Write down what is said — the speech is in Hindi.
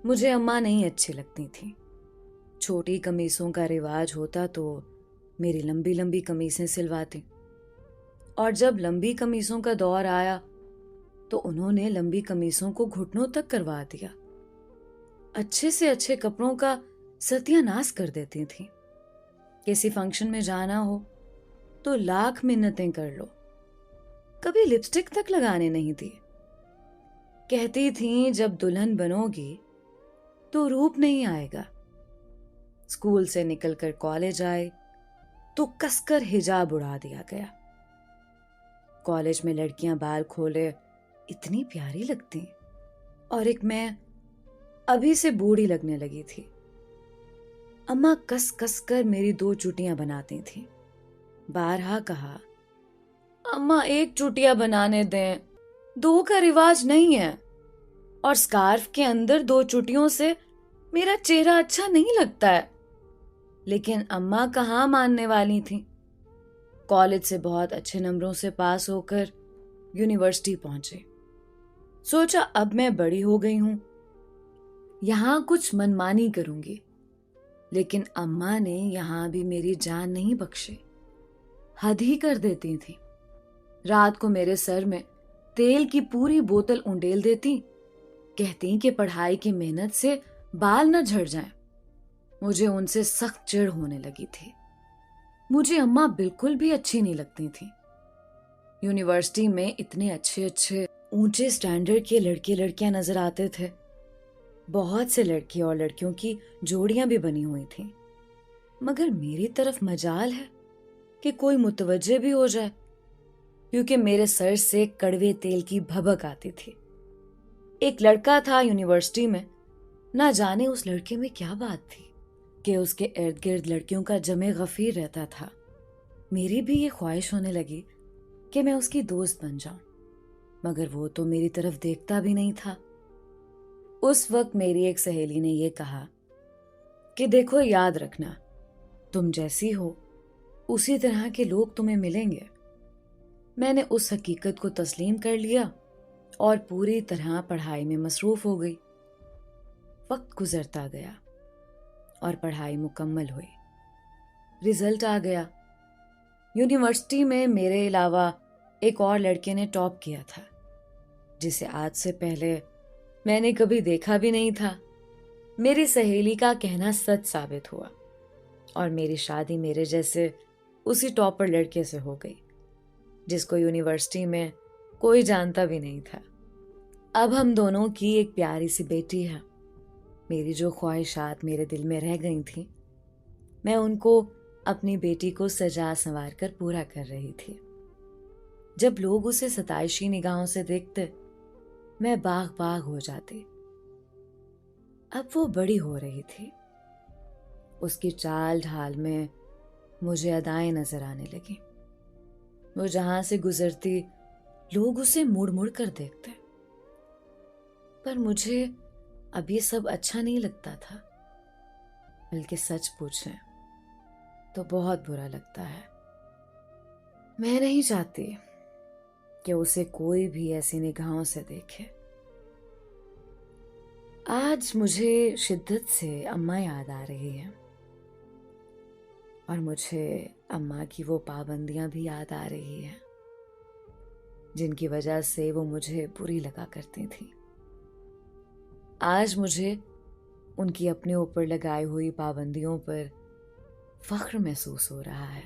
मुझे अम्मा नहीं अच्छी लगती थी। छोटी कमीज़ों का रिवाज होता तो मेरी लंबी लंबी कमीज़ें सिलवाती, और जब लंबी कमीज़ों का दौर आया तो उन्होंने लंबी कमीज़ों को घुटनों तक करवा दिया। अच्छे से अच्छे कपड़ों का सत्यानाश कर देती थी। किसी फंक्शन में जाना हो तो लाख मिन्नतें कर लो, कभी लिपस्टिक तक लगाने नहीं दी। कहती थी जब दुल्हन बनोगी तो रूप नहीं आएगा। स्कूल से निकलकर कॉलेज आए तो कसकर हिजाब उड़ा दिया गया। कॉलेज में लड़कियां बाल खोले इतनी प्यारी लगती, और एक मैं अभी से बूढ़ी लगने लगी थी। अम्मा कस कस कर मेरी 2 चुटियां बनाती थी। बारहा कहा, अम्मा 1 चुटिया बनाने दें, 2 का रिवाज नहीं है, और स्कार्फ के अंदर 2 चुटियों से मेरा चेहरा अच्छा नहीं लगता है। लेकिन अम्मा कहाँ मानने वाली थी। कॉलेज से बहुत अच्छे नंबरों से पास होकर यूनिवर्सिटी पहुंचे। सोचा अब मैं बड़ी हो गई हूं, यहां कुछ मनमानी करूंगी। लेकिन अम्मा ने यहां भी मेरी जान नहीं बख्शी, हद ही कर देती थी। रात को मेरे सर में तेल की पूरी बोतल उंडेल देती, कहती कि पढ़ाई की मेहनत से बाल न झड़ जाएं। मुझे उनसे सख्त चिढ़ होने लगी थी। मुझे अम्मा बिल्कुल भी अच्छी नहीं लगती थी। यूनिवर्सिटी में इतने अच्छे अच्छे ऊंचे स्टैंडर्ड के लड़के लड़कियां नजर आते थे। बहुत से लड़के और लड़कियों की जोड़ियां भी बनी हुई थीं। मगर मेरी तरफ मजाल है कि कोई मुतवज्जे भी हो जाए, क्योंकि मेरे सर से कड़वे तेल की भभक आती थी। एक लड़का था यूनिवर्सिटी में, ना जाने उस लड़के में क्या बात थी कि उसके इर्द गिर्द लड़कियों का जमे गफीर रहता था। मेरी भी ये ख्वाहिश होने लगी कि मैं उसकी दोस्त बन जाऊं, मगर वो तो मेरी तरफ देखता भी नहीं था। उस वक्त मेरी एक सहेली ने यह कहा कि देखो, याद रखना, तुम जैसी हो उसी तरह के लोग तुम्हें मिलेंगे। मैंने उस हकीकत को तस्लीम कर लिया और पूरी तरह पढ़ाई में मसरूफ हो गई। वक्त गुजरता गया और पढ़ाई मुकम्मल हुई। रिजल्ट आ गया। यूनिवर्सिटी में मेरे अलावा एक और लड़के ने टॉप किया था, जिसे आज से पहले मैंने कभी देखा भी नहीं था। मेरी सहेली का कहना सच साबित हुआ और मेरी शादी मेरे जैसे उसी टॉपर लड़के से हो गई, जिसको यूनिवर्सिटी में कोई जानता भी नहीं था। अब हम दोनों की एक प्यारी सी बेटी है। मेरी जो ख्वाहिशात मेरे दिल में रह गई थी, मैं उनको अपनी बेटी को सजा संवार कर पूरा कर रही थी। जब लोग उसे सताइशी निगाहों से देखते, मैं बाग बाग हो जाती। अब वो बड़ी हो रही थी। उसकी चाल ढाल में मुझे अदाएं नजर आने लगी। वो जहां से गुजरती, लोग उसे मुड़ मुड़ कर देखते। पर मुझे अब ये सब अच्छा नहीं लगता था, बल्कि सच पूछें तो बहुत बुरा लगता है। मैं नहीं चाहती कि उसे कोई भी ऐसी निगाहों से देखे। आज मुझे शिद्दत से अम्मा याद आ रही है, और मुझे अम्मा की वो पाबंदियां भी याद आ रही हैं, जिनकी वजह से वो मुझे बुरी लगा करती थी। आज मुझे उनकी अपने ऊपर लगाई हुई पाबंदियों पर फख्र महसूस हो रहा है।